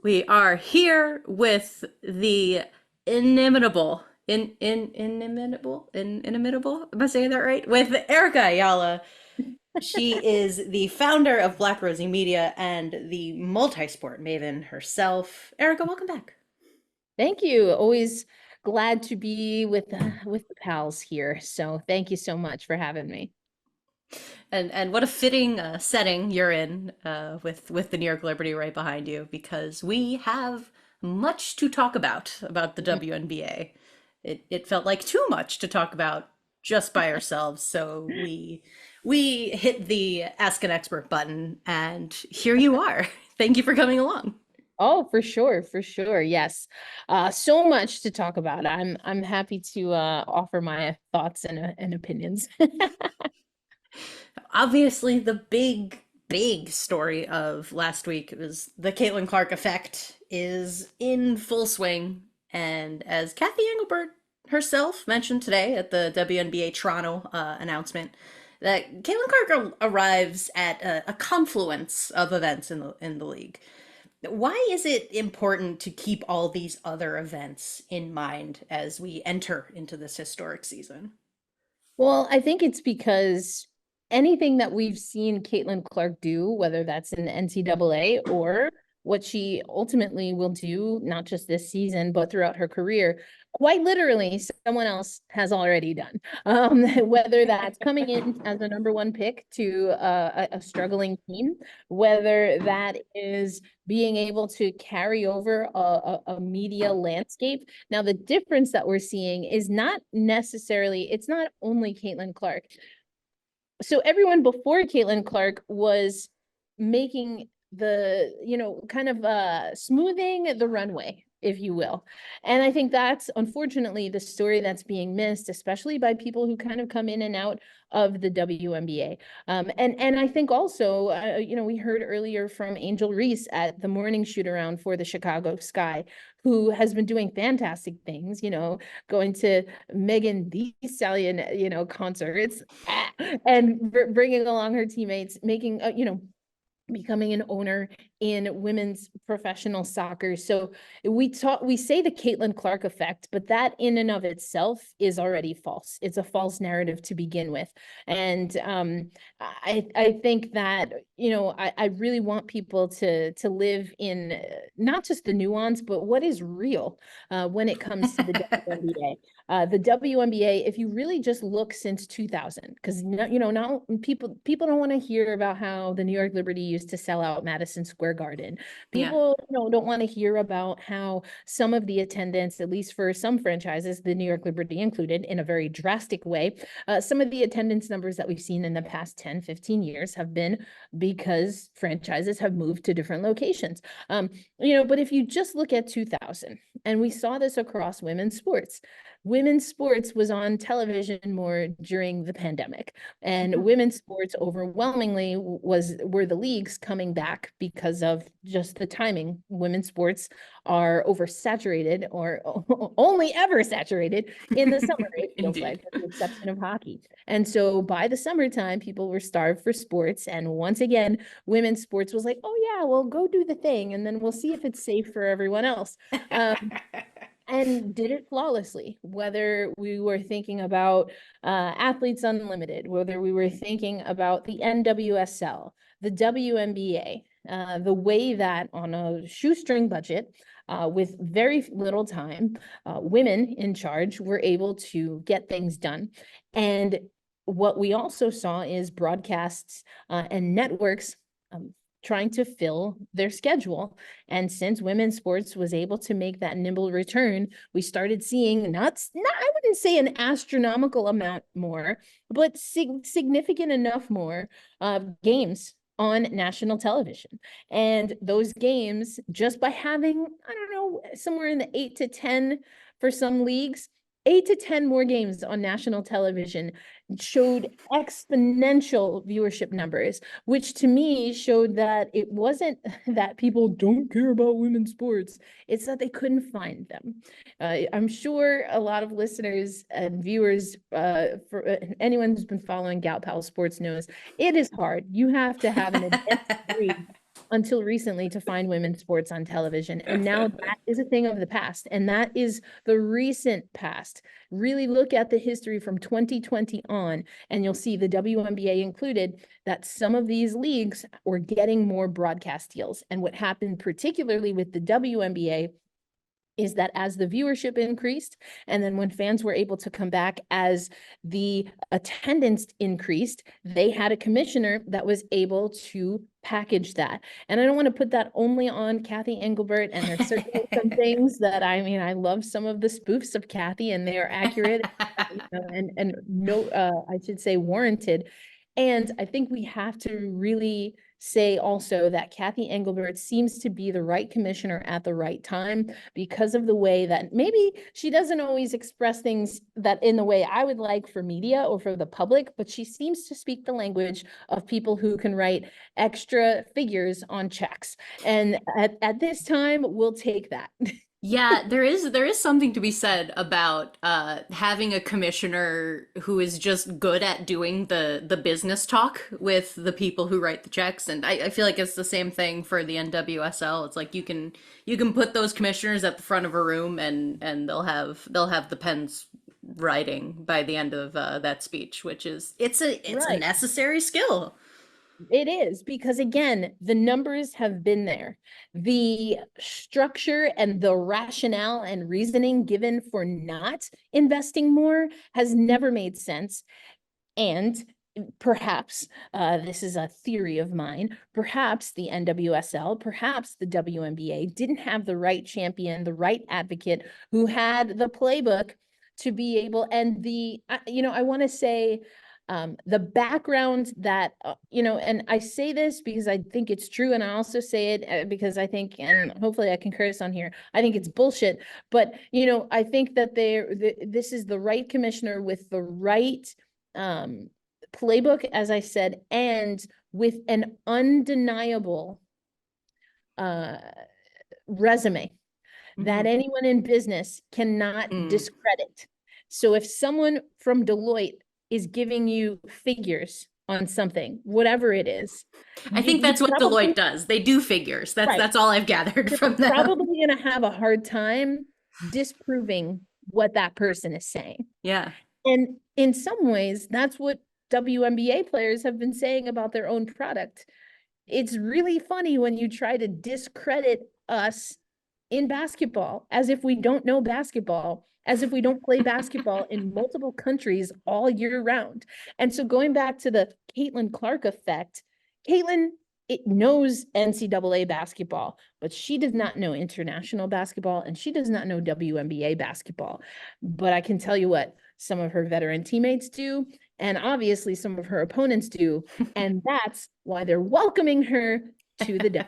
We are here with the inimitable, inimitable. Am I saying that right? With Erica Ayala. She is the founder of Black Rosie Media and the multi-sport maven herself. Erica, welcome back. Thank you. Always glad to be with the pals here. So thank you so much for having me. And what a fitting setting you're in with the New York Liberty right behind you, because we have much to talk about the WNBA. It felt like too much to talk about just by ourselves, so we hit the ask an expert button, and here you are. Thank you for coming along. Oh, for sure, for sure. Yes. So much to talk about. I'm happy to offer my thoughts and opinions. Obviously, the big story of last week was the Caitlin Clark effect is in full swing. And as Kathy Engelbert herself mentioned today at the WNBA Toronto announcement, that Caitlin Clark arrives at a confluence of events in the league. Why is it important to keep all these other events in mind as we enter into this historic season? Well, I think it's because anything that we've seen Caitlin Clark do, whether that's in the NCAA or what she ultimately will do, not just this season, but throughout her career, quite literally, someone else has already done. Whether that's coming in as a number one pick to a struggling team, whether that is being able to carry over a media landscape. Now, the difference that we're seeing is not necessarily, it's not only Caitlin Clark. So everyone before Caitlin Clark was making the, kind of smoothing the runway, if you will. And I think that's unfortunately the story that's being missed, especially by people who kind of come in and out of the WNBA. And I think also, we heard earlier from Angel Reese at the morning shoot around for the Chicago Sky, who has been doing fantastic things, going to Megan Thee Stallion, concerts, and bringing along her teammates, making, becoming an owner in women's professional soccer. So we say the Caitlin Clark effect, but that in and of itself is already false. It's a false narrative to begin with. And I think that, I really want people to live in not just the nuance, but what is real when it comes to the WNBA. The WNBA, if you really just look since 2000, because now people don't want to hear about how the New York Liberty used to sell out Madison Square Garden. Yeah. People, don't want to hear about how some of the attendance, at least for some franchises, the New York Liberty included, in a very drastic way, some of the attendance numbers that we've seen in the past 10, 15 years have been because franchises have moved to different locations. But if you just look at 2000, and we saw this across women's sports. Women's sports was on television more during the pandemic, and women's sports overwhelmingly were the leagues coming back because of just the timing. Women's sports are oversaturated, or only ever saturated in the summer, it feels Indeed. like, with the exception of hockey. And so by the summertime, people were starved for sports. And once again, women's sports was like, oh yeah, well, go do the thing, and then we'll see if it's safe for everyone else. And did it flawlessly, whether we were thinking about Athletes Unlimited, whether we were thinking about the NWSL, the WNBA, the way that on a shoestring budget, with very little time, women in charge were able to get things done. And what we also saw is broadcasts and networks trying to fill their schedule. And since women's sports was able to make that nimble return, we started seeing not I wouldn't say an astronomical amount more, but significant enough more games on national television. And those games, just by having, I don't know, somewhere in the 8 to 10 for some leagues, 8 to 10 more games on national television showed exponential viewership numbers, which to me showed that it wasn't that people don't care about women's sports, it's that they couldn't find them. I'm sure a lot of listeners and viewers, for anyone who's been following Gal Pal Sports, knows it is hard. You have to have an advanced degree until recently to find women's sports on television. And now that is a thing of the past. And that is the recent past. Really look at the history from 2020 on, and you'll see the WNBA included that some of these leagues were getting more broadcast deals. And what happened particularly with the WNBA is that as the viewership increased, and then when fans were able to come back as the attendance increased, they had a commissioner that was able to package that. And I don't want to put that only on Kathy Engelbert, and there's certainly some things that, I mean, I love some of the spoofs of Kathy, and they are accurate, and no, I should say warranted. And I think we have to really say also that Kathy Engelbert seems to be the right commissioner at the right time, because of the way that maybe she doesn't always express things that in the way I would like for media or for the public, but she seems to speak the language of people who can write extra figures on checks. And at this time, we'll take that. Yeah, there is something to be said about having a commissioner who is just good at doing the business talk with the people who write the checks, and I feel like it's the same thing for the NWSL. It's like you can put those commissioners at the front of a room, and they'll have the pens writing by the end of that speech, which is it's a Right. necessary skill. It is, because again, the numbers have been there. The structure and the rationale and reasoning given for not investing more has never made sense. And perhaps, this is a theory of mine, perhaps the NWSL, perhaps the WNBA didn't have the right champion, the right advocate who had the playbook to be able, and I want to say, the background that, and I say this because I think it's true, and I also say it because I think, and hopefully I can curse on here, I think it's bullshit, but, I think that this is the right commissioner with the right playbook, as I said, and with an undeniable resume that Mhm. anyone in business cannot Mm. discredit. So if someone from Deloitte is giving you figures on something, whatever it is, I think you that's what probably, Deloitte does. They do figures. That's right, that's all I've gathered you're from them. probably going to have a hard time disproving what that person is saying. Yeah. And in some ways, that's what WNBA players have been saying about their own product. It's really funny when you try to discredit us in basketball, as if we don't know basketball, as if we don't play basketball in multiple countries all year round. And so going back to the Caitlin Clark effect, Caitlin, it knows NCAA basketball, but she does not know international basketball, and she does not know WNBA basketball. But I can tell you what, some of her veteran teammates do, and obviously some of her opponents do. And that's why they're welcoming her to the W.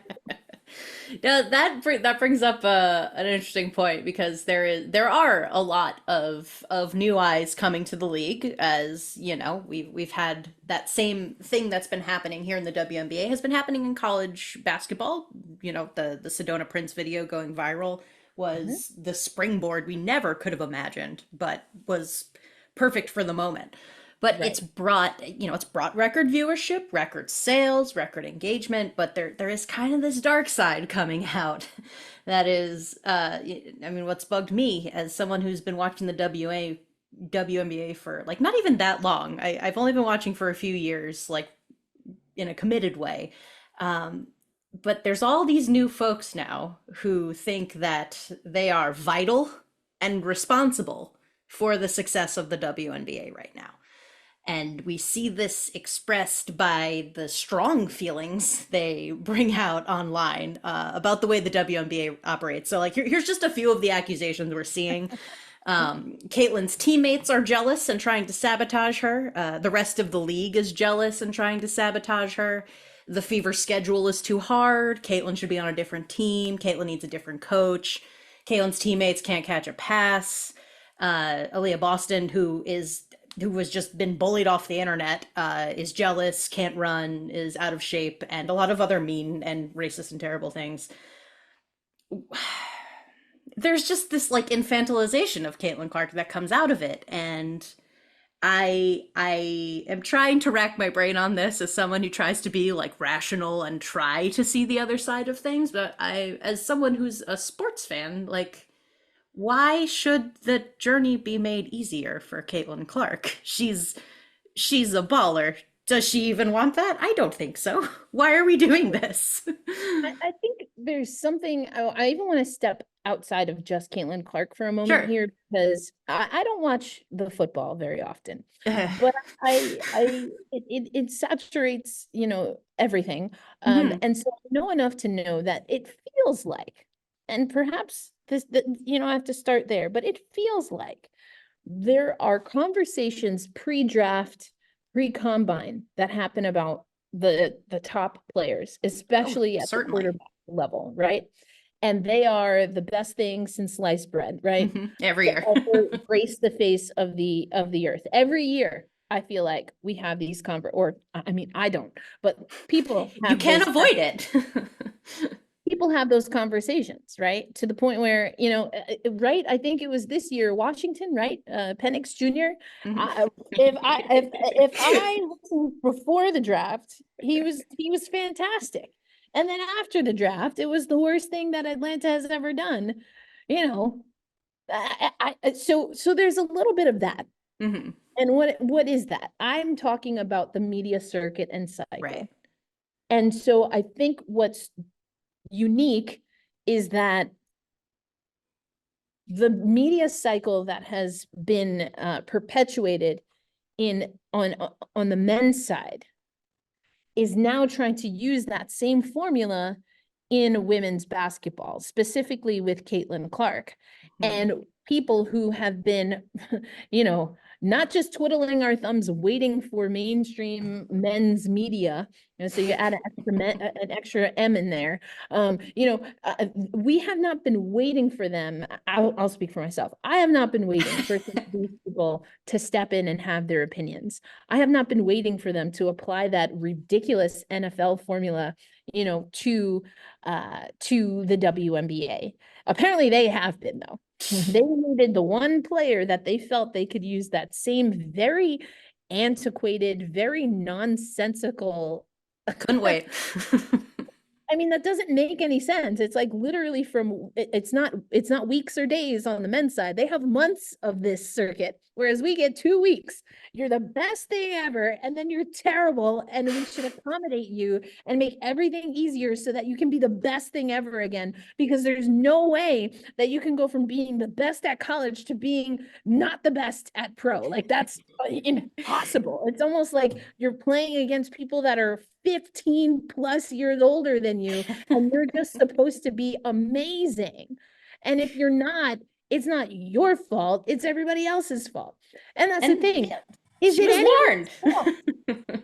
Yeah, that brings up an interesting point, because there are a lot of new eyes coming to the league. As you know, we've had that same thing that's been happening here in the WNBA has been happening in college basketball. The Sedona Prince video going viral Mhm. was the springboard we never could have imagined, but was perfect for the moment. But it's Right. brought record viewership, record sales, record engagement, but there is kind of this dark side coming out. That is, I mean, what's bugged me as someone who's been watching the WNBA for like not even that long. I've only been watching for a few years, like in a committed way. Um, but there's all these new folks now who think that they are vital and responsible for the success of the WNBA right now. And we see this expressed by the strong feelings they bring out online about the way the WNBA operates. So, like, here's just a few of the accusations we're seeing. Caitlin's teammates are jealous and trying to sabotage her. The rest of the league is jealous and trying to sabotage her. The Fever schedule is too hard. Caitlin should be on a different team. Caitlin needs a different coach. Caitlin's teammates can't catch a pass. Aaliyah Boston, who was just been bullied off the internet, is jealous, can't run, is out of shape, and a lot of other mean and racist and terrible things. There's just this like infantilization of Caitlin Clark that comes out of it, and I am trying to rack my brain on this as someone who tries to be like rational and try to see the other side of things, but I, as someone who's a sports fan, like, why should the journey be made easier for Caitlin Clark? She's a baller. Does she even want that? I don't think so. Why are we doing this? I think there's something, I even want to step outside of just Caitlin Clark for a moment Sure. here, because I don't watch the football very often, but it saturates, everything. Mhm. And so I know enough to know that it feels like, and perhaps I have to start there, but it feels like there are conversations pre-draft, pre-combine that happen about the top players, Oh, especially at the certainly. quarterback level, right? And they are the best thing since sliced bread, right? Every To year. ever grace the face of the earth. Every year, I feel like we have these or I mean, I don't, but people You have can't those avoid it. people have those conversations, right? To the point where, right? I think it was this year, Washington, right? Penix Jr. Mhm. I, if I listened before the draft, he was fantastic. And then after the draft, it was the worst thing that Atlanta has ever done. You know, so there's a little bit of that. Mhm. And what is that? I'm talking about the media circuit and Right. cycle. And so I think what's unique is that the media cycle that has been perpetuated in on the men's side is now trying to use that same formula in women's basketball, specifically with Caitlin Clark. Mhm. And people who have been, not just twiddling our thumbs, waiting for mainstream men's media. So you add an extra M in there. We have not been waiting for them. I'll speak for myself. I have not been waiting for these people to step in and have their opinions. I have not been waiting for them to apply that ridiculous NFL formula, to the WNBA. Apparently they have been, though. They needed the one player that they felt they could use that same very antiquated, very nonsensical. Couldn't wait. I mean, that doesn't make any sense. It's like literally it's not weeks or days on the men's side. They have months of this circuit, whereas we get 2 weeks. You're the best thing ever, and then you're terrible, and we should accommodate you and make everything easier so that you can be the best thing ever again, because there's no way that you can go from being the best at college to being not the best at pro. Like that's impossible. It's almost like you're playing against people that are 15 plus years older than you, and you're just supposed to be amazing. And if you're not, it's not your fault, it's everybody else's fault. And that's the And thing. yeah, Is she it was anyone's warned. fault?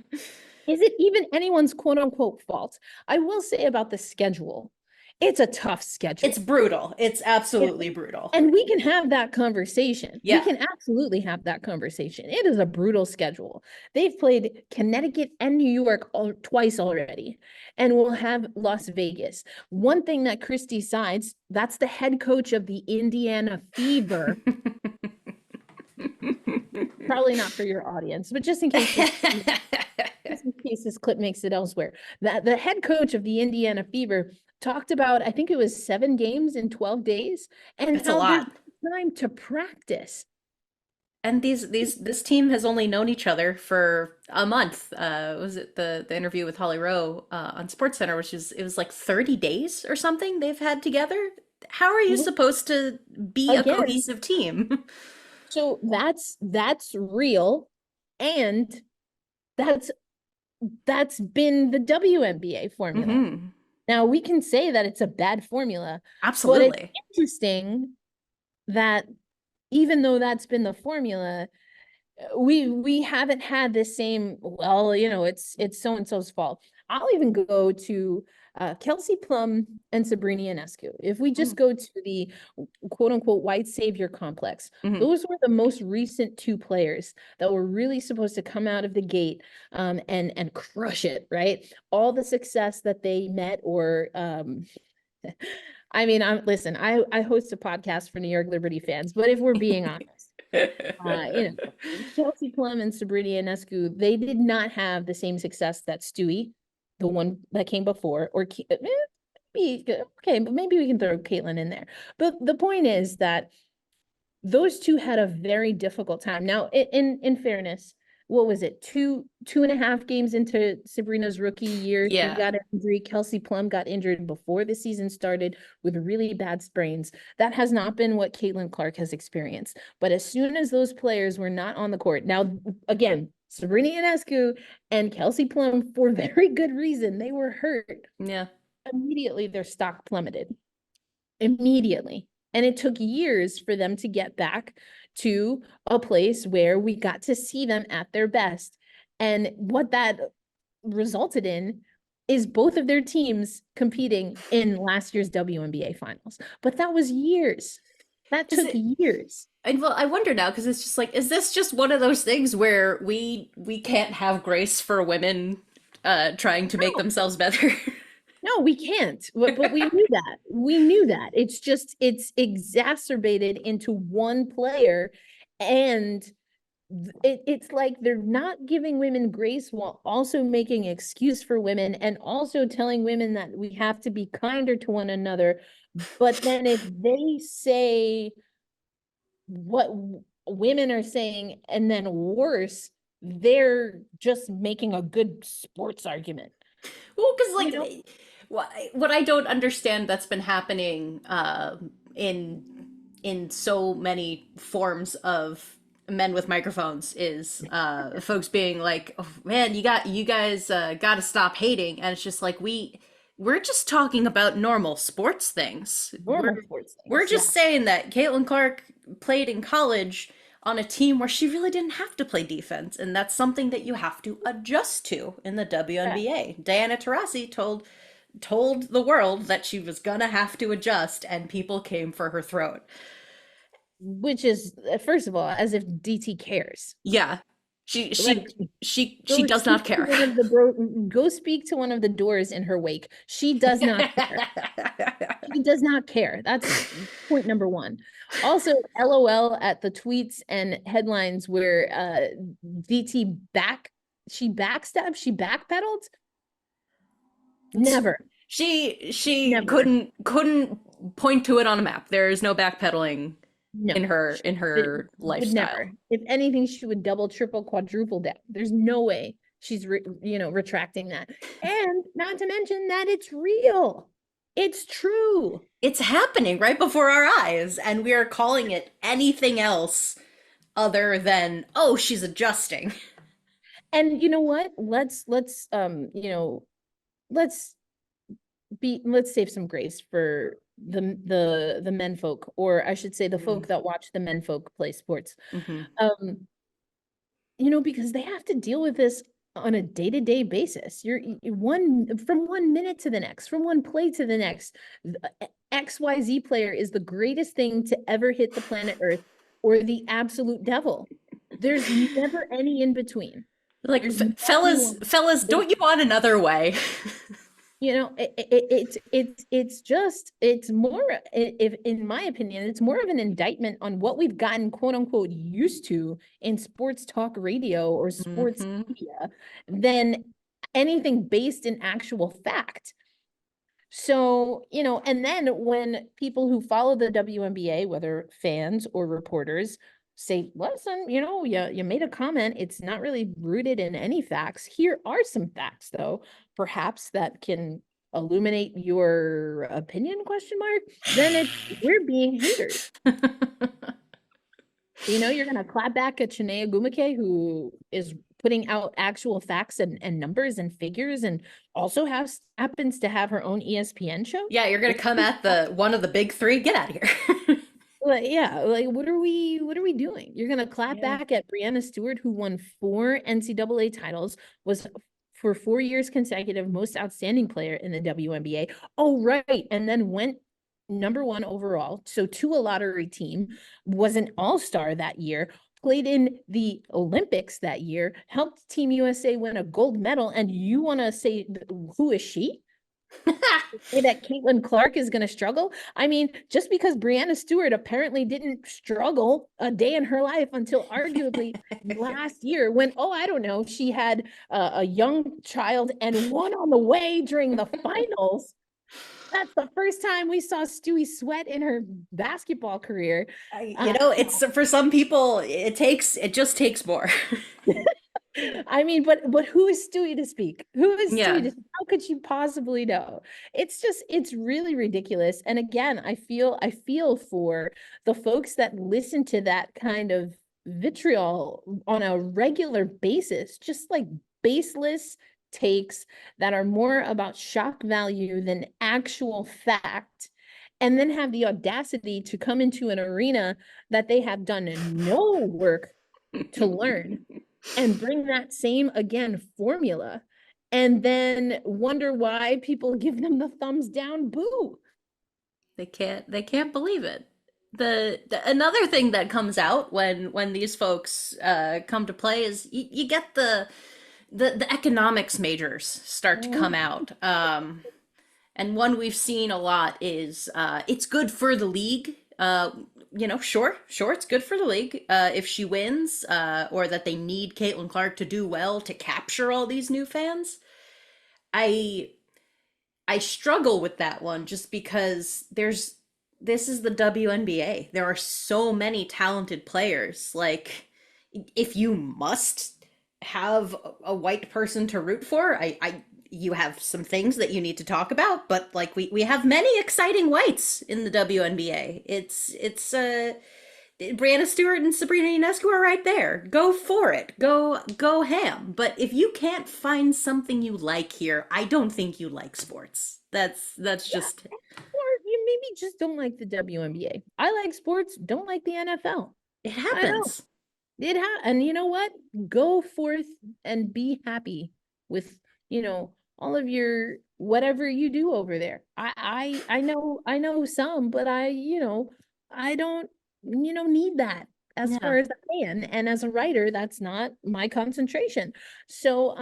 Is it even anyone's quote unquote fault? I will say about the schedule, it's a tough It's schedule. brutal. It's Yeah. absolutely brutal. And we can have that conversation. We Yeah. can absolutely have that conversation. It is a brutal schedule. They've played Connecticut and New York twice already, and we'll have Las Vegas. One thing that Christy Sides, that's the head coach of the Indiana Fever. Probably not for your audience, but just in case this clip makes it elsewhere. That the head coach of the Indiana Fever talked about, I think it was 7 games in 12 days, and It's a how there's lot. time to practice. And this team has only known each other for a month. Was it the interview with Holly Rowe on SportsCenter, which is it was like 30 days or something they've had together? How are you supposed to be a Again, cohesive team? so that's real, and that's that's been the WNBA formula. Hmm. Now we can say that it's a bad formula, but it's Absolutely. interesting that even though that's been the formula, we haven't had this same, well, it's so and so's fault. I'll even go to Kelsey Plum and Sabrina Ionescu. If we just go to the quote unquote white savior complex, Mm-hmm. those were the most recent two players that were really supposed to come out of the gate and crush it, right? All the success that they met, or I mean, I host a podcast for New York Liberty fans, but if we're being honest, Chelsea Plum and Sabrina Ionescu, they did not have the same success that Stewie, the one that came before, or okay, but maybe we can throw Caitlin in there. But the point is that those two had a very difficult time. Now, in fairness, what was it? Two and a half games into Sabrina's rookie year, she Yeah. got an injury. Kelsey Plum got injured before the season started with really bad sprains. That has not been what Caitlin Clark has experienced. But as soon as those players were not on the court, now again, Sabrina Ionescu and Kelsey Plum, for very good reason, they were hurt. Yeah. Immediately, their stock plummeted. Immediately. And it took years for them to get back to a place where we got to see them at their best. And what that resulted in is both of their teams competing in last year's WNBA finals. But that was years. That Is took it, years. and well, I wonder now because it's just like, is this just one of those things where we can't have grace for women trying to make No, themselves better? no, we can't. But we knew that. We knew that. It's just it's exacerbated into one player, and it's like they're not giving women grace while also making excuse for women and also telling women that we have to be kinder to one another. But then if they say what women are saying and then worse, they're just making a good sports argument. Well, because You like know, what I don't understand that's been happening in so many forms of men with microphones is folks being like, oh, man, you guys got to stop hating, and it's just like we're just talking about normal sports things. normal sports We're things. Yeah. just saying that Caitlin Clark played in college on a team where she really didn't have to play defense, and that's something that you have to adjust to in the Yeah. WNBA. Diana Taurasi told the world that she was gonna have to adjust, and people came for her throat. Which is, first of all, as if DT cares. Yeah, she Like, she she go does speak not to care. one of the go speak to one of the doors in her wake. She does not care. She does not care. That's point number one. Also, LOL at the tweets and headlines where DT she backstabbed, she backpedaled. Never, She never. couldn't point to it on a map. There is no backpedaling No, in it her would lifestyle. never. If anything, she would double, triple, quadruple down. There's no way she's retracting that. And not to mention that it's real. It's true. It's happening right before our eyes, and we are calling it anything else other than, oh, she's adjusting. And you know what? Let's let's save some grace for the men folk, or I should say the folk that watch the men folk play sports. Mm-hmm. Um, because they have to deal with this on a day-to-day basis. You're from 1 minute to the next, from one play to the next. XYZ player is the greatest thing to ever hit the planet Earth, or the absolute devil. There's never any in between. Like, There's no nuance. fellas, don't you want another way? It's just it's more, if in my opinion, it's more of an indictment on what we've gotten quote unquote used to in sports talk radio or sports Mm-hmm. media than anything based in actual fact. So, and then when people who follow the WNBA, whether fans or reporters, say, listen, you made a comment, it's not really rooted in any facts. Here are some facts, though, perhaps that can illuminate your opinion, question mark, then we're being haters. You're going to clap back at Chinea Gumake, who is putting out actual facts and numbers and figures, and also happens to have her own ESPN show. Yeah, you're gonna come at the one of the big three. Get out of here. Yeah, like what are we doing? You're gonna clap Yeah. back at Brianna Stewart, who won 4 NCAA titles, was for 4 years consecutive most outstanding player in the WNBA. Oh, right, and then went #1 overall, so to a lottery team, was an all-star that year, played in the Olympics that year, helped Team USA win a gold medal, and you want to say, who is she? Say that Caitlin Clark is going to struggle. I mean, just because Brianna Stewart apparently didn't struggle a day in her life until arguably last year, when, oh, I don't know, she had a young child and one on the way during the finals. That's the first time we saw Stewie sweat in her basketball career. It's for some people, it just takes more. I mean, but who is Stewie to speak? Who is Stewie Yeah. to how could you possibly know? It's really ridiculous. And again, I feel for the folks that listen to that kind of vitriol on a regular basis, just like baseless takes that are more about shock value than actual fact, and then have the audacity to come into an arena that they have done no work to learn and bring that same again formula and then wonder why people give them the thumbs down boo. They can't believe it. The another thing that comes out when these folks come to play is you get the economics majors start to come out. And one we've seen a lot is it's good for the league. Sure, it's good for the league if she wins, or that they need Caitlin Clark to do well to capture all these new fans. I I struggle with that one just because this is the WNBA. There are so many talented players. Like, if you must have a white person to root for, I you have some things that you need to talk about, but like we have many exciting whites in the WNBA. It's Brianna Stewart and Sabrina Ionescu are right there. Go for it. Go ham. But if you can't find something you like here, I don't think you like sports. That's Yeah. just Or you maybe just don't like the WNBA. I like sports, don't like the NFL. it I know. happens. And you know what? Go forth and be happy with, all of your whatever you do over there. I know some, but I don't, need that as Yeah. far as I can. And as a writer, that's not my concentration. So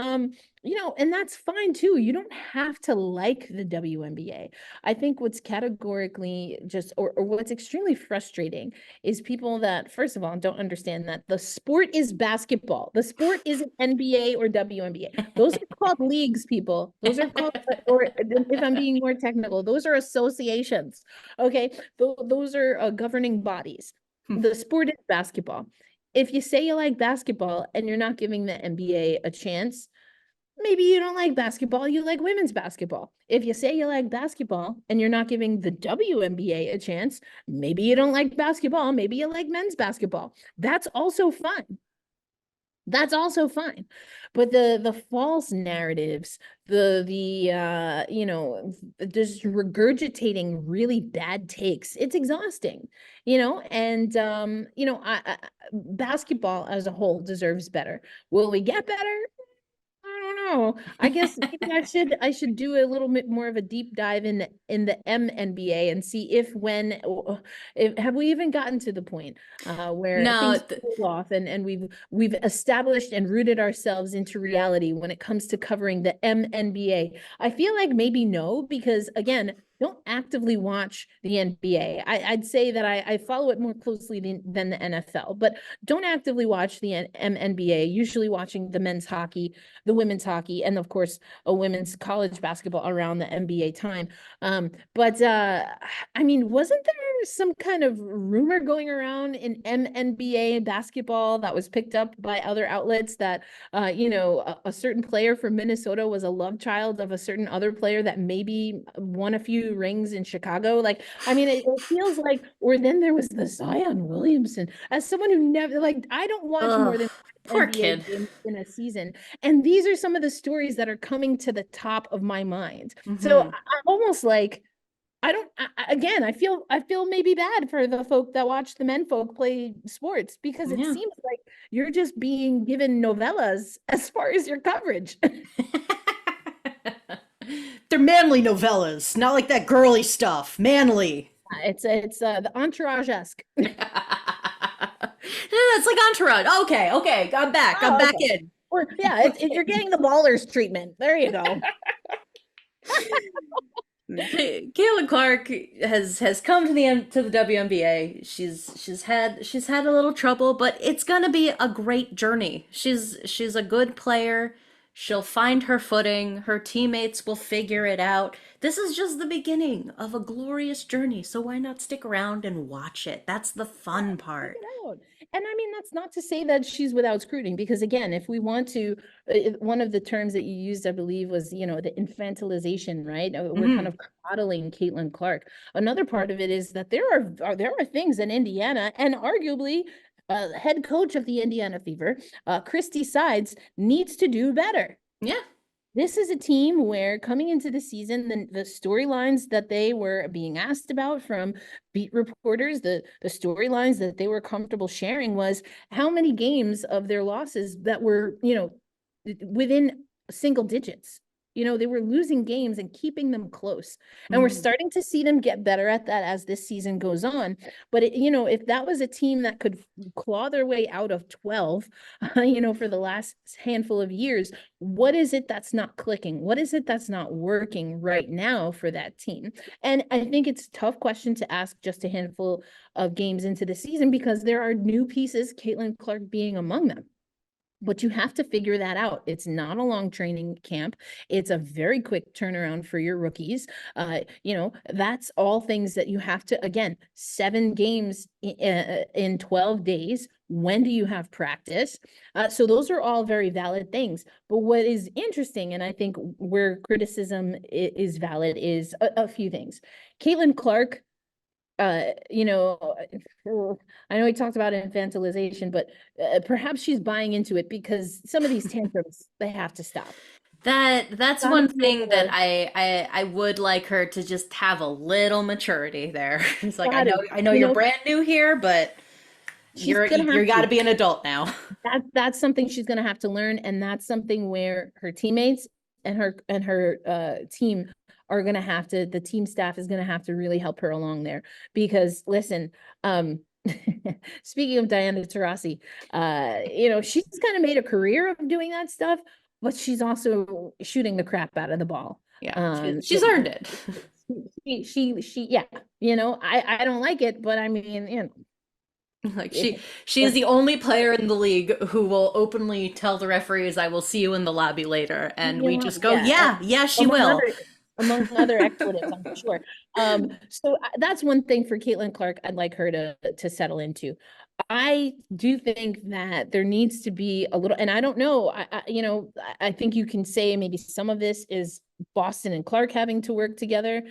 and that's fine too. You don't have to like the WNBA. I think what's categorically just or what's extremely frustrating is people that, first of all, don't understand that the sport is basketball. The sport isn't NBA or WNBA. Those are called leagues, people. Those are called, or if I'm being more technical, those are associations. Okay. Those are governing bodies. The sport is basketball. If you say you like basketball and you're not giving the NBA a chance, maybe you don't like basketball, you like women's basketball. If you say you like basketball and you're not giving the WNBA a chance, maybe you don't like basketball, maybe you like men's basketball. That's also fine. That's also fine. But the false narratives, just regurgitating really bad takes, it's exhausting, and basketball as a whole deserves better. Will we get better? I don't know. I guess maybe I should do a little bit more of a deep dive in the MNBA and see if have we even gotten to the point where No, things cool off and we've established and rooted ourselves into reality when it comes to covering the MNBA. I feel like maybe no, because again, don't actively watch the NBA. I'd say that I follow it more closely than the NFL, but don't actively watch the MNBA, usually watching the men's hockey, the women's hockey, and of course, a women's college basketball around the NBA time. But I mean, wasn't there some kind of rumor going around in MNBA basketball that was picked up by other outlets that, a certain player from Minnesota was a love child of a certain other player that maybe won a few rings in Chicago? Like, I mean, it feels like, or then there was the Zion Williamson. As someone who never, like, I don't watch ugh, more than poor NBA kid. games in a season. And these are some of the stories that are coming to the top of my mind. So Hmm. I'm almost like, I don't, again, I feel maybe bad for the folk that watch the men folk play sports, because it Yeah. seems like you're just being given novellas as far as your coverage. They're manly novellas, not like that girly stuff. Manly. It's the entourage-esque. It's like Entourage. Okay, I'm back. I'm Oh, back okay. in. Or yeah, you're getting the ballers treatment. There you go. Caitlin Clark has come to the WNBA. She's had a little trouble, but it's gonna be a great journey. She's a good player. She'll find her footing. Her teammates will figure it out. This is just the beginning of a glorious journey, so why not stick around and watch it? That's the Yeah, fun check part. it out. And I mean, that's not to say that she's without scrutiny, because again, if we want to, one of the terms that you used, I believe, was, the infantilization, right? We're kind Hmm. of coddling Caitlin Clark. Another part of it is that there are things in Indiana, and arguably, head coach of the Indiana Fever, Christy Sides, needs to do better. Yeah. This is a team where coming into the season, the storylines that they were being asked about from beat reporters, the storylines that they were comfortable sharing was how many games of their losses that were, within single digits. They were losing games and keeping them close. And we're Mm. starting to see them get better at that as this season goes on. But, if that was a team that could claw their way out of 12, for the last handful of years, what is it that's not clicking? What is it that's not working right now for that team? And I think it's a tough question to ask just a handful of games into the season, because there are new pieces, Caitlin Clark being among them. But you have to figure that out. It's not a long training camp. It's a very quick turnaround for your rookies. That's all things that you have to, again, 7 games in 12 days. When do you have practice? So those are all very valid things. But what is interesting, and I think where criticism is valid, is a few things. Caitlin Clark, uh, you know, I know we talked about infantilization, but perhaps she's buying into it, because some of these tantrums, they have to stop. That's Gotta one be thing that more, I would like her to just have a little maturity there. It's like gotta, I know you you're know, brand new here, but she's gonna have you're got to to. be an adult now. That's something she's gonna have to learn, and that's something where her teammates and her team are gonna have to. The team staff is gonna have to really help her along there, because listen, um, speaking of Diana Taurasi, she's kind of made a career of doing that stuff, but she's also shooting the crap out of the ball. Yeah, Um, she's earned it. yeah, I don't like it, but I mean, Like it, she is the only player in the league who will openly tell the referees, "I will see you in the lobby later," and we just go, yeah, "Yeah, yeah, she among will." other expletives, I'm sure. So that's one thing for Caitlin Clark I'd like her to settle into. I do think that there needs to be a little, and I don't know, I think you can say maybe some of this is Boston and Clark having to work together.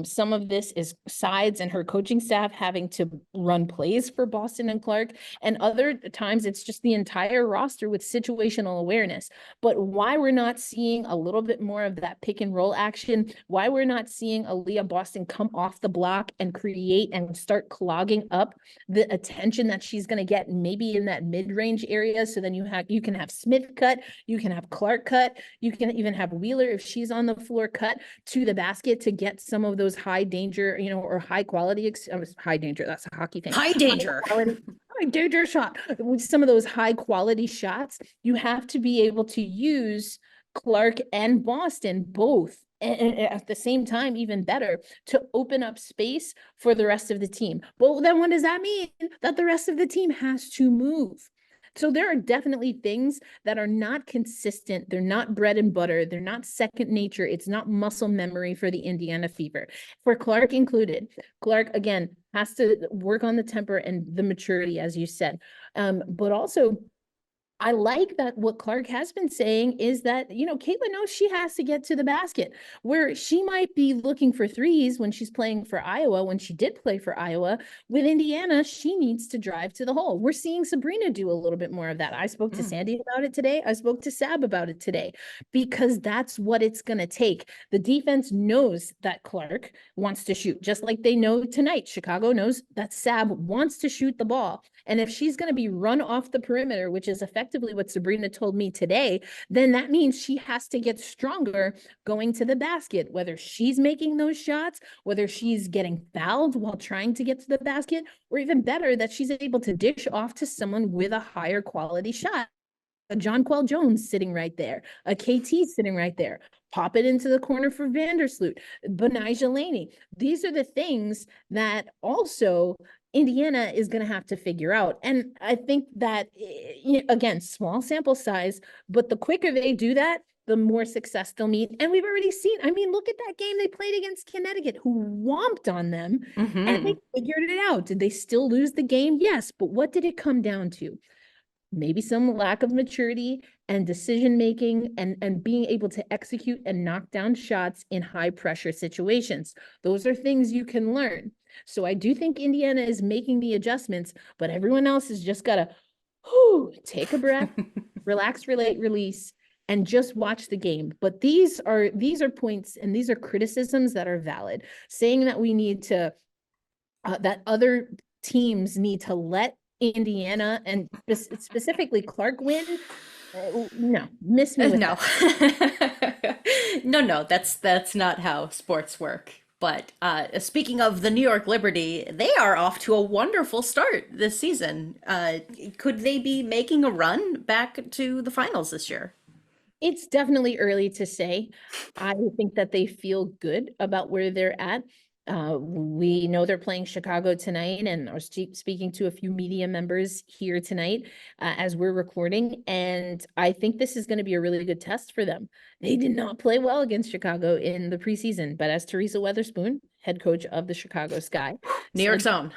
Some of this is Sides and her coaching staff having to run plays for Boston and Clark, and other times it's just the entire roster with situational awareness. But why we're not seeing a little bit more of that pick and roll action, why we're not seeing Aaliyah Boston come off the block and create and start clogging up the attention that she's going to get maybe in that mid-range area. So then you can have Smith cut, you can have Clark cut, you can even have Wheeler, if she's on the floor, cut to the basket to get some of those high danger, or high quality, high danger, that's a hockey thing, High high danger. quality, high danger shot, with some of those high quality shots. You have to be able to use Clark and Boston both, and at the same time, even better, to open up space for the rest of the team. Well, then what does that mean? That the rest of the team has to move. So there are definitely things that are not consistent. They're not bread and butter. They're not second nature. It's not muscle memory for the Indiana Fever, for Clark included. Clark, again, has to work on the temper and the maturity, as you said. But also, I like that what Clark has been saying is that, Caitlin knows she has to get to the basket, where she might be looking for threes when she's playing for Iowa. When she did play for Iowa with Indiana, she needs to drive to the hole. We're seeing Sabrina do a little bit more of that. I spoke to Mm. Sandy about it today. I spoke to Sab about it today, because that's what it's going to take. The defense knows that Clark wants to shoot, just like they know tonight. Chicago knows that Sab wants to shoot the ball. And if she's going to be run off the perimeter, which is effectively what Sabrina told me today, then that means she has to get stronger going to the basket, whether she's making those shots, whether she's getting fouled while trying to get to the basket, or even better, that she's able to dish off to someone with a higher quality shot. a Jonquel Jones sitting right there, a KT sitting right there. Pop it into the corner for Vandersloot, Benijah Laney. These are the things that also Indiana is going to have to figure out. And I think that, again, small sample size, but the quicker they do that, the more success they'll meet. And we've already seen, I mean, look at that game they played against Connecticut, who whomped on them, and they figured it out. Did they still lose the game? Yes. But what did it come down to? Maybe some lack of maturity and decision making, and being able to execute and knock down shots in high pressure situations. Those are things you can learn. So I do think Indiana is making the adjustments, but everyone else has just got to take a breath, relax, relate, release, and just watch the game. But these are points, and these are criticisms that are valid. Saying that we need to that other teams need to let Indiana and specifically Clark win. No, miss me with No. that. No, that's not how sports work. But speaking of the New York Liberty, they are off to a wonderful start this season. Could they be making a run back to the finals this year? It's definitely early to say. I think that they feel good about where they're at. We know they're playing Chicago tonight, and are speaking to a few media members here tonight as we're recording. And I think this is going to be a really good test for them. They did not play well against Chicago in the preseason, but as Teresa Weatherspoon, head coach of the Chicago Sky, New York's own.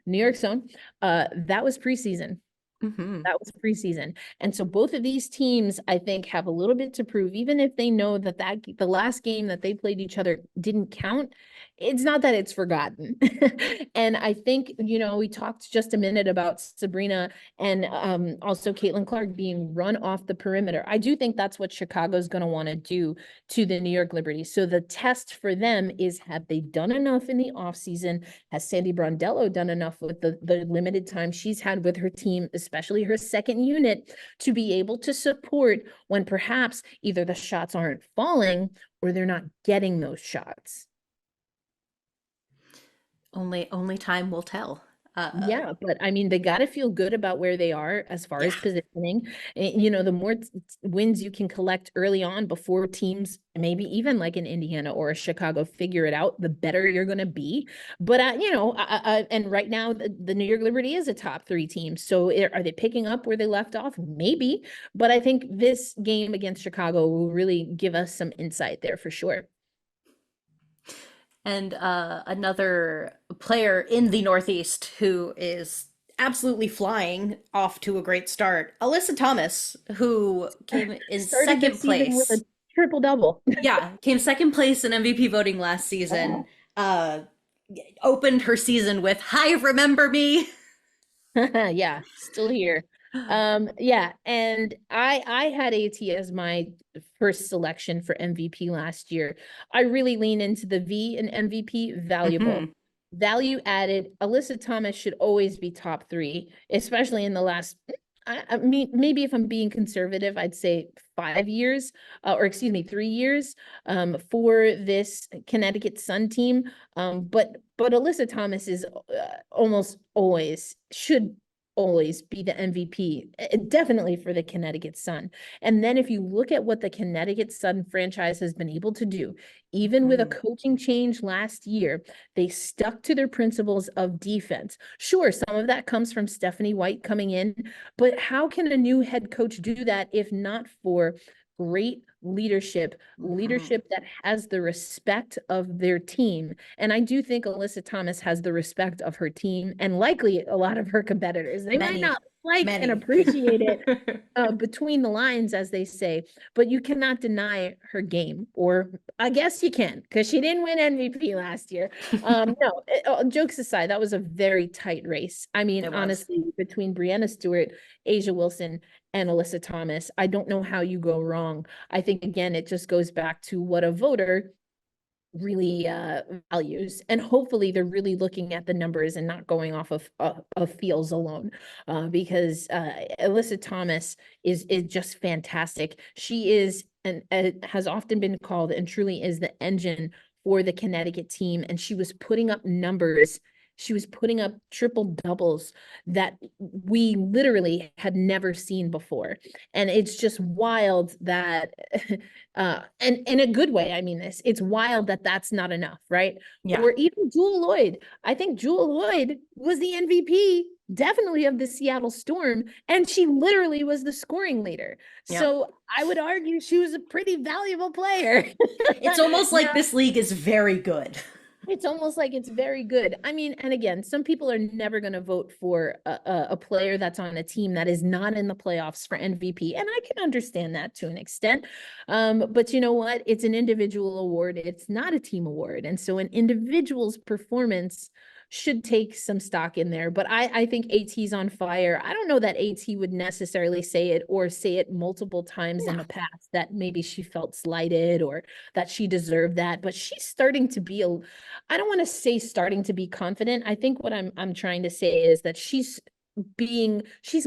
New York's own, that was preseason. That was preseason. And so both of these teams, I think, have a little bit to prove, even if they know that the last game that they played each other didn't count. It's not that it's forgotten. And I think, we talked just a minute about Sabrina and also Caitlin Clark being run off the perimeter. I do think that's what Chicago's going to want to do to the New York Liberty. So the test for them is, have they done enough in the offseason? Has Sandy Brondello done enough with the limited time she's had with her team, especially her second unit, to be able to support when perhaps either the shots aren't falling or they're not getting those shots? Only time will tell. Yeah, but I mean, they got to feel good about where they are as far as Yeah. positioning. The more wins you can collect early on before teams, maybe even like in Indiana or a Chicago, figure it out, the better you're going to be. But, and right now, the New York Liberty is a top 3 team. So are they picking up where they left off? Maybe. But I think this game against Chicago will really give us some insight there for sure. And another player in the Northeast who is absolutely flying off to a great start, Alyssa Thomas, who came in Started the second season with a place. triple double. Yeah, came second place in MVP voting last season. Uh, Opened her season with "Hi, remember me." Yeah, still here. Yeah, and I had AT as my first selection for MVP last year. I really lean into the V in MVP, valuable. Value added. Alyssa Thomas should always be top 3, especially in the last, I mean, maybe if I'm being conservative, I'd say 5 years, or excuse me, 3 years, for this Connecticut Sun team. But Alyssa Thomas is almost always should always be the MVP, definitely for the Connecticut Sun. And then if you look at what the Connecticut Sun franchise has been able to do, even with a coaching change last year, they stuck to their principles of defense. Sure, some of that comes from Stephanie White coming in, but how can a new head coach do that if not for great leadership that has the respect of their team? And I do think Alyssa Thomas has the respect of her team, and likely a lot of her competitors. They might not like and appreciate it between the lines, as they say, but you cannot deny her game. Or I guess you can, because she didn't win MVP last year. No, jokes aside, that was a very tight race. I mean, honestly, between Brianna Stewart, Asia Wilson, and Alyssa Thomas, I don't know how you go wrong. I think, again, it just goes back to what a voter really values, and hopefully they're really looking at the numbers and not going off of feels alone, because Alyssa Thomas is just fantastic. She is and has often been called, and truly is, the engine for the Connecticut team, and she was putting up numbers she was putting up triple doubles that we literally had never seen before. And it's just wild that, and in a good way, I mean this, it's wild that that's not enough, right? Yeah. Or even Jewel Lloyd. I think Jewel Lloyd was the MVP, definitely of the Seattle Storm, and she literally was the scoring leader. Yep. So I would argue she was a pretty valuable player. It's almost like Now, this league is very good. it's almost like it's very good. I mean, and again, some people are never going to vote for a player that's on a team that is not in the playoffs for MVP. And I can understand that to an extent. But you know what? It's an individual award. It's not a team award. And so an individual's performance should take some stock in there. But I think AT's on fire. I don't know that AT would necessarily say it or say it multiple times in Yeah. the past that maybe she felt slighted or that she deserved that. But she's starting to be I don't want to say starting to be confident. I think what I'm trying to say is that she's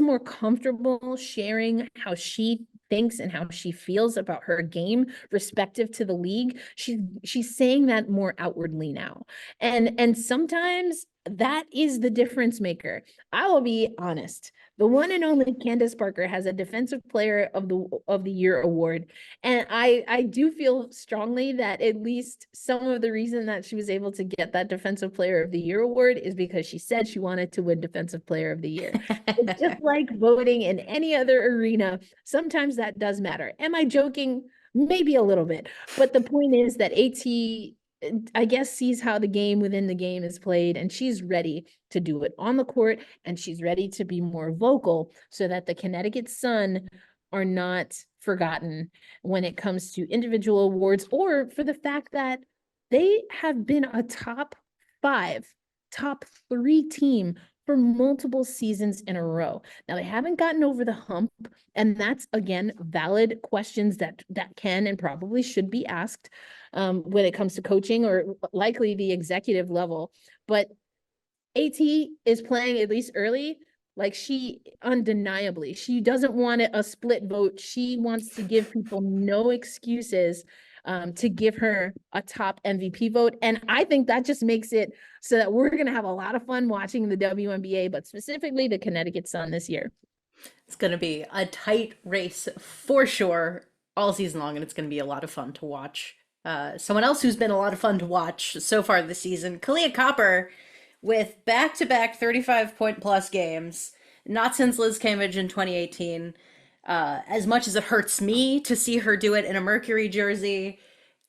more comfortable sharing how she thinks and how she feels about her game respective to the league. She's saying that more outwardly now. And sometimes that is the difference maker. I will be honest. The one and only Candace Parker has a defensive player of the year award. And I do feel strongly that at least some of the reason that she was able to get that defensive player of the year award is because she said she wanted to win defensive player of the year. It's just like voting in any other arena. Sometimes that does matter. Am I joking? Maybe a little bit. But the point is that AT, I guess, sees how the game within the game is played, and she's ready to do it on the court, and she's ready to be more vocal so that the Connecticut Sun are not forgotten when it comes to individual awards, or for the fact that they have been a top 5, top 3 team for multiple seasons in a row. Now they haven't gotten over the hump, and that's again valid questions that can and probably should be asked when it comes to coaching or likely the executive level. But AT is playing, at least early, like she undeniably, she doesn't want a split vote. She wants to give people no excuses to give her a top MVP vote. And I think that just makes it so that we're going to have a lot of fun watching the WNBA, but specifically the Connecticut Sun this year. It's going to be a tight race for sure all season long, and it's going to be a lot of fun to watch. Someone else who's been a lot of fun to watch so far this season, Kalia Copper, with back-to-back 35-point plus games. Not since Liz Cambage in 2018. As much as it hurts me to see her do it in a Mercury jersey,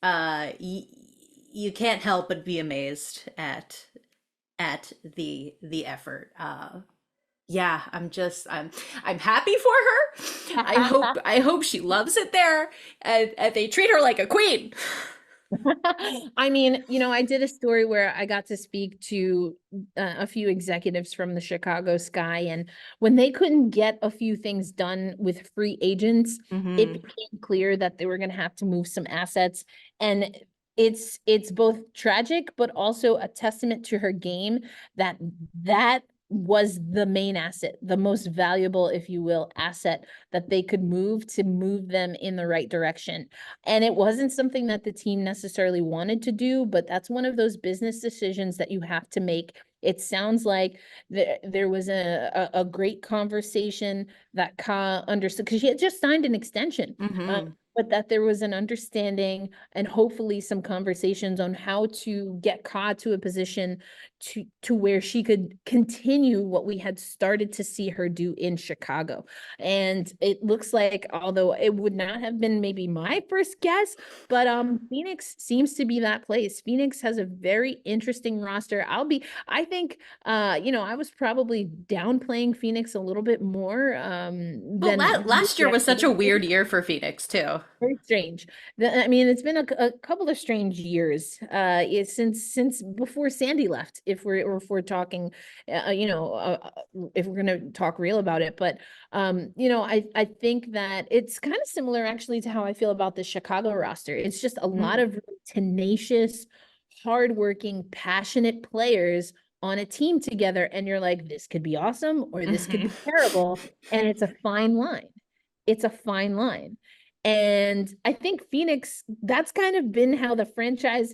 you can't help but be amazed at the effort. Yeah, I'm happy for her. I hope she loves it there, and they treat her like a queen. I mean, I did a story where I got to speak to a few executives from the Chicago Sky, and when they couldn't get a few things done with free agents, it Hmm. became clear that they were going to have to move some assets. And it's both tragic, but also a testament to her game that that was the main asset, the most valuable, if you will, asset that they could move to move them in the right direction. And it wasn't something that the team necessarily wanted to do, but that's one of those business decisions that you have to make. It sounds like there was a great conversation that Ka understood, because she had just signed an extension. Hmm. But that there was an understanding and hopefully some conversations on how to get Ka to a position to where she could continue what we had started to see her do in Chicago. And it looks like, although it would not have been maybe my first guess, but Phoenix seems to be that place. Phoenix has a very interesting roster. I think I was probably downplaying Phoenix a little bit more Well, than last year was such a weird year for Phoenix too. very strange. I mean, it's been a couple of strange years since before Sandy left. If we're talking, if we're gonna talk real about it, but I think that it's kind of similar actually to how I feel about the Chicago roster. It's just a lot Mm. of really tenacious, hardworking, passionate players on a team together, and you're like, this could be awesome or this could Hmm. be terrible, and it's a fine line. It's a fine line. And I think Phoenix, that's kind of been how the franchise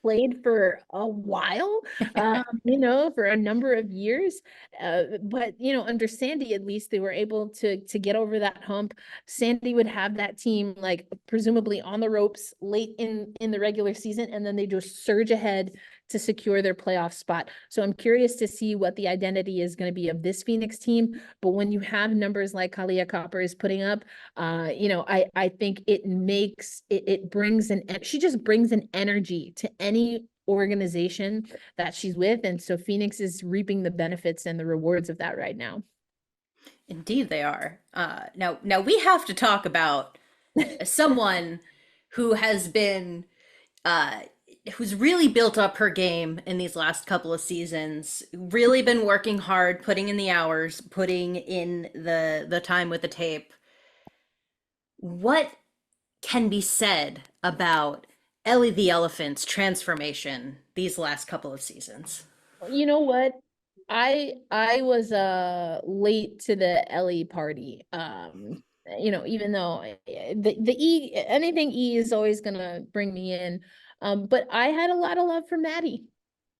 played for a while, for a number of years. But under Sandy, at least they were able to get over that hump. Sandy would have that team like presumably on the ropes late in the regular season, and then they just surge ahead to secure their playoff spot. So I'm curious to see what the identity is going to be of this Phoenix team. But when you have numbers like Kalia Copper is putting up, I think it brings she just brings an energy to any organization that she's with. And so Phoenix is reaping the benefits and the rewards of that right now. Indeed, they are. Now we have to talk about someone who has been, uh, who's really built up her game in these last couple of seasons. Really been working hard, putting in the hours, putting in the time with the tape. What can be said about Ellie the Elephant's transformation these last couple of seasons? You know what? I was late to the Ellie party. Even though the E anything E is always gonna bring me in. But I had a lot of love for Maddie,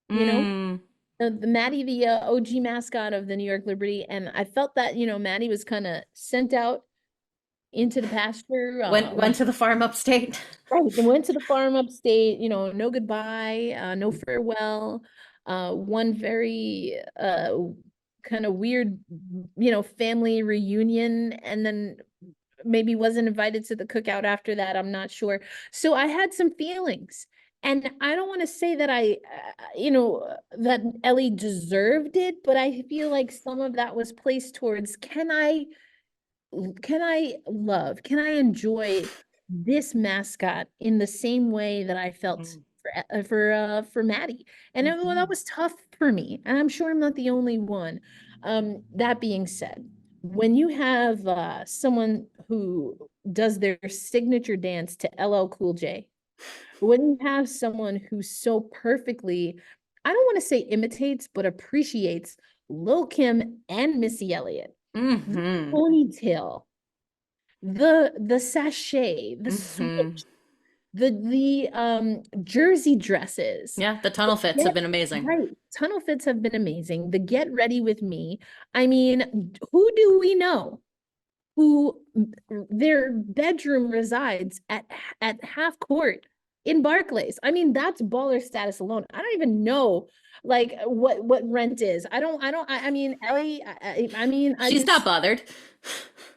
you know, Mm, the Maddie, the OG mascot of the New York Liberty, and I felt that, Maddie was kind of sent out into the pasture went to the farm upstate. right, they went to the farm upstate, no goodbye, no farewell. One very kind of weird, family reunion, and then maybe wasn't invited to the cookout after that. I'm not sure. So I had some feelings. And I don't want to say that that Ellie deserved it, but I feel like some of that was placed towards can I enjoy this mascot in the same way that I felt for Maddie? And that Mhm. was tough for me, and I'm sure I'm not the only one. That being said, when you have someone who does their signature dance to LL Cool J, when you have someone who so perfectly, I don't want to say imitates, but appreciates Lil Kim and Missy Elliott, the Mm-hmm. ponytail, the sachet, the Mm-hmm. switch, the jersey dresses. Yeah, the tunnel fits have Get been amazing. right. Tunnel fits have been amazing. The get ready with me. I mean, who do we know who their bedroom resides at half court in Barclays? I mean, that's baller status alone. I don't even know like what rent is. I mean, Ellie, I mean, I She's not just bothered.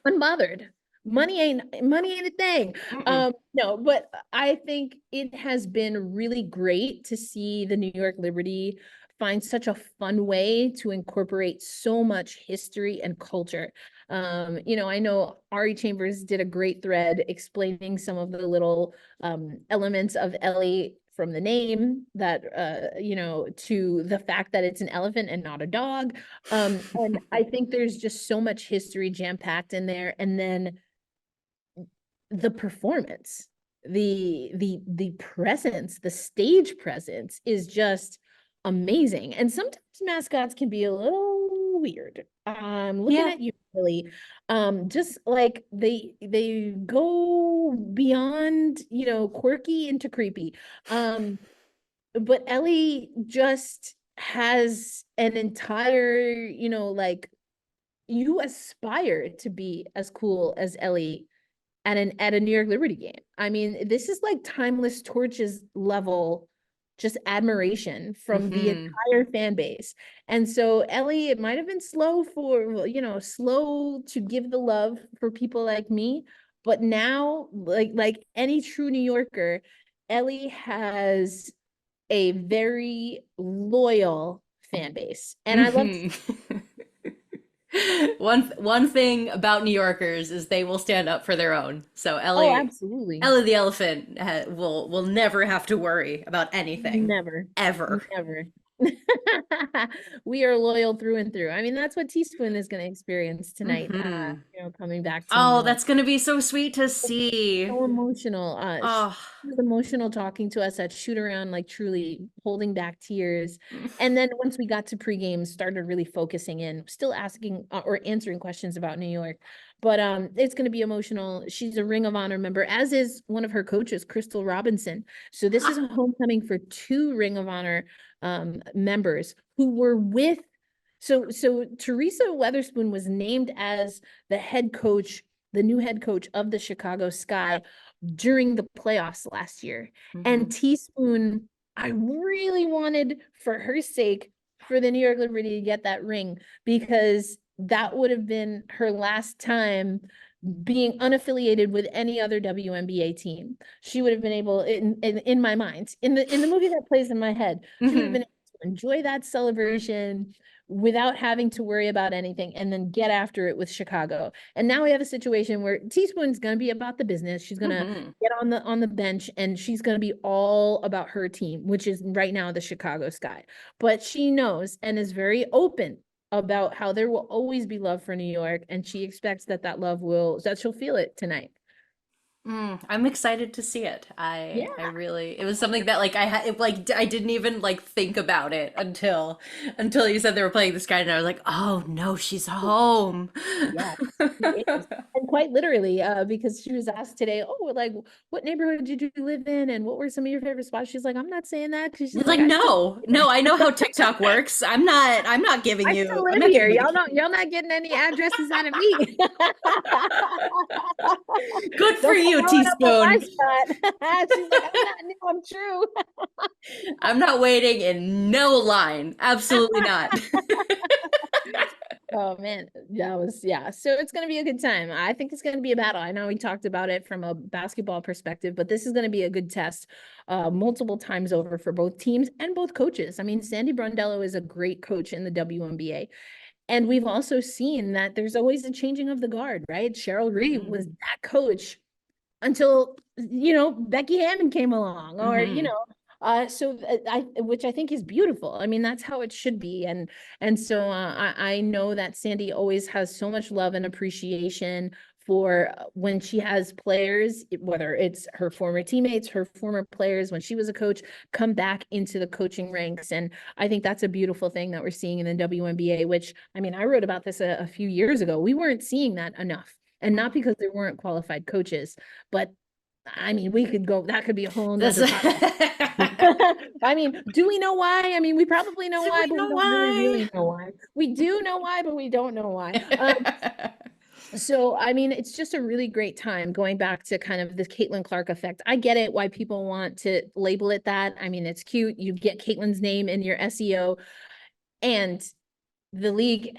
unbothered. Money ain't a thing. Mm-mm. No, but I think it has been really great to see the New York Liberty find such a fun way to incorporate so much history and culture. I know Ari Chambers did a great thread explaining some of the little elements of Ellie from the name that to the fact that it's an elephant and not a dog. And I think there's just so much history jam-packed in there. And then the performance, the presence, the stage presence is just amazing. And sometimes mascots can be a little weird. Looking Yeah. at you, Billy, just like they go beyond, quirky into creepy. But Ellie just has an entire, like you aspire to be as cool as Ellie at a New York Liberty game. I mean, this is like timeless torches level just admiration from the Mm-hmm. entire fan base. And so Ellie, it might have been slow to give the love for people like me, but now like any true New Yorker, Ellie has a very loyal fan base. And I love Mm-hmm. One thing about New Yorkers is they will stand up for their own. So oh, Ellie, absolutely. Ellie the Elephant will never have to worry about anything Never. ever. Never. We are loyal through and through. I mean, that's what Teaspoon is going to experience tonight, Hmm. coming back to New Oh, York. that's gonna be so sweet to see. So emotional. Oh. She was emotional talking to us at shoot around, like truly holding back tears. And then once we got to pregame, started really focusing in, still asking or answering questions about New York. But it's going to be emotional. She's a Ring of Honor member, as is one of her coaches, Crystal Robinson. So this is a homecoming for two Ring of Honor members who were with. So Teresa Weatherspoon was named as the head coach, the new head coach of the Chicago Sky during the playoffs last year. And Mhm. Teaspoon, I really wanted, for her sake, for the New York Liberty to get that ring, because that would have been her last time being unaffiliated with any other WNBA team. She would have been able, in my mind, in the movie that plays in my head, she would have been Mhm. able to enjoy that celebration without having to worry about anything, and then get after it with Chicago. And now we have a situation where Teaspoon's going to be about the business. She's going to Mhm. get on the bench, and she's going to be all about her team, which is right now the Chicago Sky. But she knows and is very open about how there will always be love for New York, and she expects that she'll feel it tonight. I'm excited to see it. Yeah. I really, it was something that like I had it, like I didn't even like think about it until you said they were playing this guy, and I was like, oh no, she's home. Yes, she is. And quite literally, because she was asked today, oh, like, what neighborhood did you live in and what were some of your favorite spots? She's like, I'm not saying that, because she's It's like, like, I still no, live no, here. I know how TikTok works. I still I'm live not here. giving you the Y'all not getting any addresses out of me. good for Don't come you, rolling up on my Teaspoon. spot. She's like, I'm not new, I'm true. I'm not waiting in no line. Absolutely not. Oh man, yeah. So it's gonna be a good time. I think it's gonna be a battle. I know we talked about it from a basketball perspective, but this is gonna be a good test, multiple times over for both teams and both coaches. I mean, Sandy Brondello is a great coach in the WNBA. And we've also seen that there's always a changing of the guard, right? Cheryl Reeve Mhm. was that coach until Becky Hammond came along, or Mhm. which I think is beautiful. I mean, that's how it should be. And so I know that Sandy always has so much love and appreciation for when she has players, whether it's her former teammates, her former players when she was a coach, come back into the coaching ranks. And I think that's a beautiful thing that we're seeing in the WNBA, which, I mean, I wrote about this a few years ago. We weren't seeing that enough. And not because there weren't qualified coaches, but I mean, that could be a whole This nother podcast. I mean, do we know why? I mean, we probably know Do why, we but we know don't really, why? really know why. We do know why, but we don't know why. So, I mean, it's just a really great time going back to kind of the Caitlin Clark effect. I get it why people want to label it that. I mean, it's cute. You get Caitlin's name in your SEO, and the league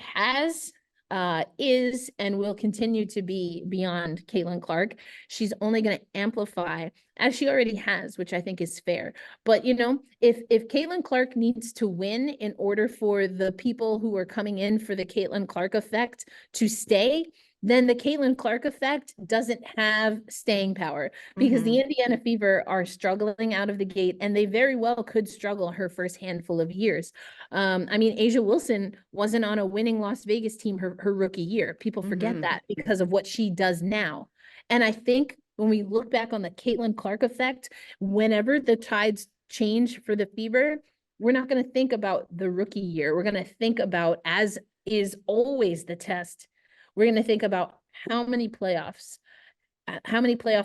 is and will continue to be beyond Caitlin Clark. She's only going to amplify, as she already has, which I think is fair. But if Caitlin Clark needs to win in order for the people who are coming in for the Caitlin Clark effect to stay, then the Caitlin Clark effect doesn't have staying power, because the Mhm. Indiana Fever are struggling out of the gate, and they very well could struggle her first handful of years. I mean, Asia Wilson wasn't on a winning Las Vegas team her rookie year. People forget Mhm. that because of what she does now. And I think when we look back on the Caitlin Clark effect, whenever the tides change for the Fever, we're not going to think about the rookie year. We're going to think about, as is always the test, we're going to think about how many playoff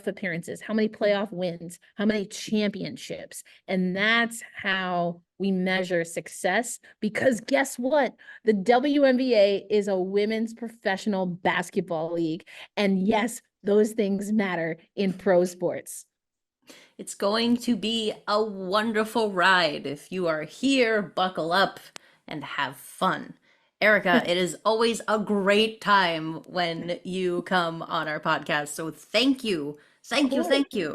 appearances, how many playoff wins, how many championships. And that's how we measure success. Because guess what? The WNBA is a women's professional basketball league. And yes, those things matter in pro sports. It's going to be a wonderful ride. If you are here, buckle up and have fun. Erica, it is always a great time when you come on our podcast. So thank you. Of Thank you. course. Thank you.